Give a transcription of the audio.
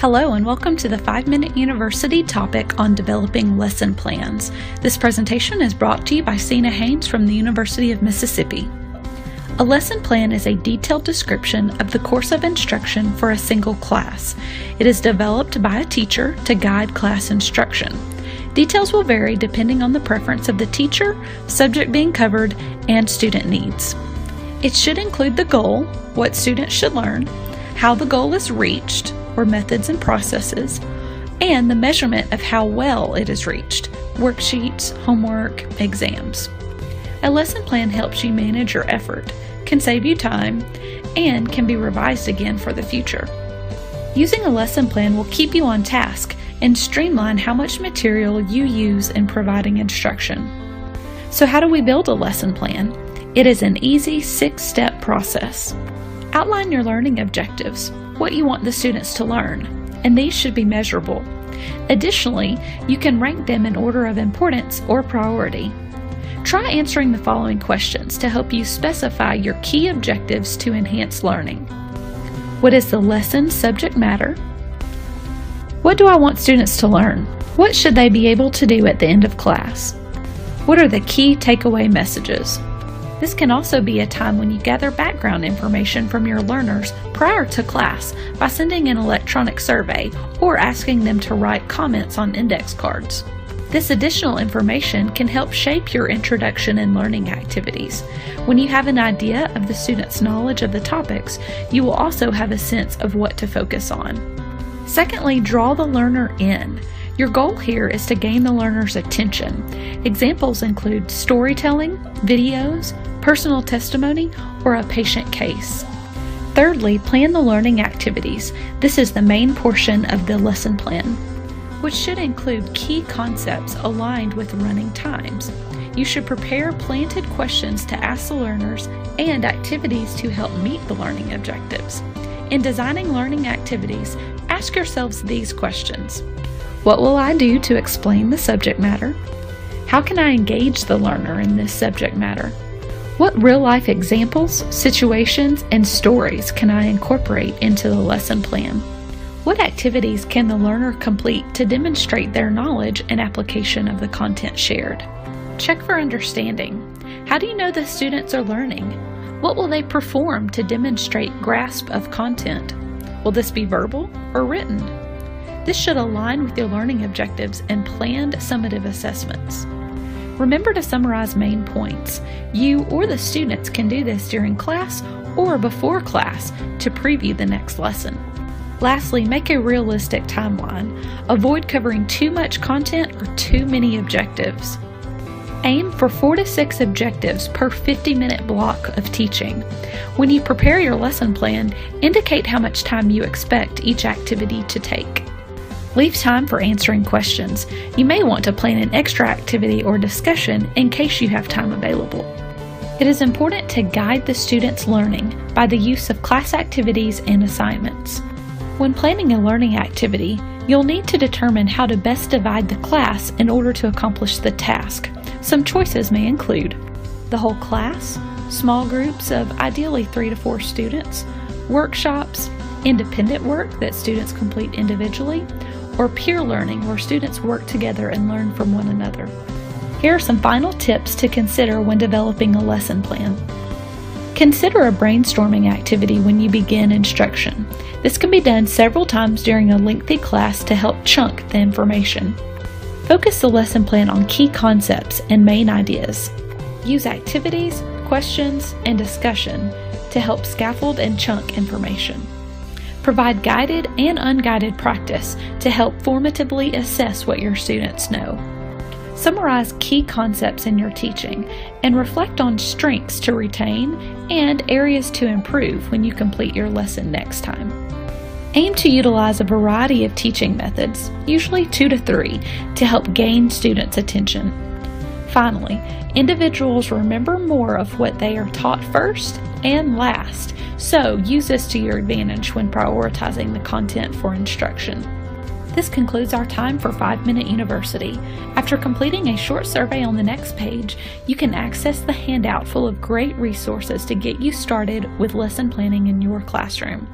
Hello and welcome to the 5-Minute University topic on developing lesson plans. This presentation is brought to you by Sina Haynes from the University of Mississippi. A lesson plan is a detailed description of the course of instruction for a single class. It is developed by a teacher to guide class instruction. Details will vary depending on the preference of the teacher, subject being covered, and student needs. It should include the goal, what students should learn, how the goal is reached, or methods and processes, and the measurement of how well it is reached, worksheets, homework, exams. A lesson plan helps you manage your effort, can save you time, and can be revised again for the future. Using a lesson plan will keep you on task and streamline how much material you use in providing instruction. So how do we build a lesson plan? It is an easy 6-step process. Outline your learning objectives, what you want the students to learn, and these should be measurable. Additionally, you can rank them in order of importance or priority. Try answering the following questions to help you specify your key objectives to enhance learning. What is the lesson subject matter? What do I want students to learn? What should they be able to do at the end of class? What are the key takeaway messages? This can also be a time when you gather background information from your learners prior to class by sending an electronic survey or asking them to write comments on index cards. This additional information can help shape your introduction and learning activities. When you have an idea of the student's knowledge of the topics, you will also have a sense of what to focus on. Secondly, draw the learner in. Your goal here is to gain the learner's attention. Examples include storytelling, videos, personal testimony, or a patient case. Thirdly, plan the learning activities. This is the main portion of the lesson plan, which should include key concepts aligned with running times. You should prepare planted questions to ask the learners and activities to help meet the learning objectives. In designing learning activities, ask yourselves these questions. What will I do to explain the subject matter? How can I engage the learner in this subject matter? What real-life examples, situations, and stories can I incorporate into the lesson plan? What activities can the learner complete to demonstrate their knowledge and application of the content shared? Check for understanding. How do you know the students are learning? What will they perform to demonstrate grasp of content? Will this be verbal or written? This should align with your learning objectives and planned summative assessments. Remember to summarize main points. You or the students can do this during class or before class to preview the next lesson. Lastly, make a realistic timeline. Avoid covering too much content or too many objectives. Aim for 4 to 6 objectives per 50-minute block of teaching. When you prepare your lesson plan, indicate how much time you expect each activity to take. Leave time for answering questions. You may want to plan an extra activity or discussion in case you have time available. It is important to guide the students' learning by the use of class activities and assignments. When planning a learning activity, you'll need to determine how to best divide the class in order to accomplish the task. Some choices may include the whole class, small groups of ideally 3 to 4 students, workshops, independent work that students complete individually, or peer learning where students work together and learn from one another. Here are some final tips to consider when developing a lesson plan. Consider a brainstorming activity when you begin instruction. This can be done several times during a lengthy class to help chunk the information. Focus the lesson plan on key concepts and main ideas. Use activities, questions, and discussion to help scaffold and chunk information. Provide guided and unguided practice to help formatively assess what your students know. Summarize key concepts in your teaching and reflect on strengths to retain and areas to improve when you complete your lesson next time. Aim to utilize a variety of teaching methods, usually 2 to 3, to help gain students' attention. Finally, individuals remember more of what they are taught first and last, so use this to your advantage when prioritizing the content for instruction. This concludes our time for 5-Minute University. After completing a short survey on the next page, you can access the handout full of great resources to get you started with lesson planning in your classroom.